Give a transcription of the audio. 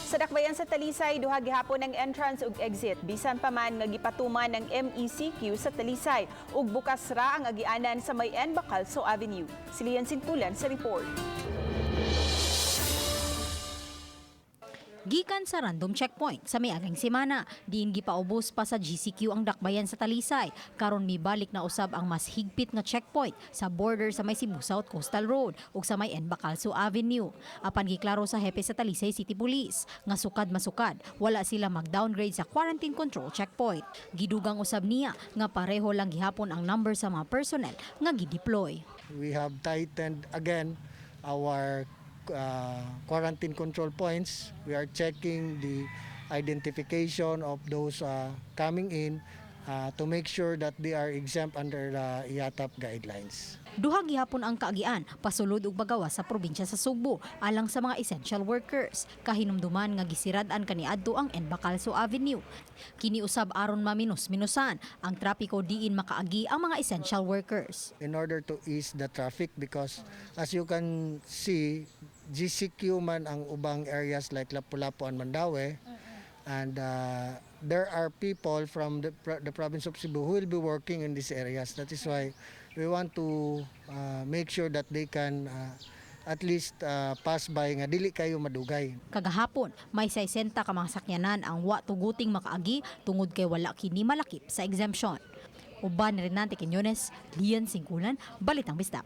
Sa dakbayan sa Talisay, duha gihapon ang entrance ug exit. Bisan pa man nga gipatuman ng MECQ sa Talisay ug bukas ra ang agianan sa may N. Bacalso Avenue. Si Lian Sintulan sa report. Gikan sa random checkpoint sa miaging semana, diin gipaubos pa sa GCQ ang dakbayan sa Talisay. Karon mibalik na usab ang mas higpit nga checkpoint sa border sa may Cebu South Coastal Road ug sa may N. Bacalso Avenue. Apan giklaro sa hepe sa Talisay City Police nga sukad masukad, wala sila mag-downgrade sa quarantine control checkpoint. Gidugang usab niya nga pareho lang gihapon ang number sa mga personnel nga gideploy. We have tightened again our quarantine control points. We are checking the identification of those coming in to make sure that they are exempt under the IATAP guidelines. Duha gihapon ang kaagian pasulod ug bagawas sa probinsya sa Subo alang sa mga essential workers. Kahinumduman nga gisirad-an kaniadto ang N. Bacalso Avenue. Kini usab aron maminus-minusan ang trapiko diin makaagi ang mga essential workers. In order to ease the traffic, because as you can see, GCQ man ang ubang areas like Lapu-Lapu and Mandaue, and there are people from the province of Cebu who will be working in these areas. That is why we want to make sure that they can at least pass by nga dili kayo madugay. Kagahapon, may 60 ka mga sakyanan ang wa tuguting makaagi tungod kay wala kini malakip sa exemption. Uban ni Renante Quiñones, Lian Sintulan, Balitang Bisdak.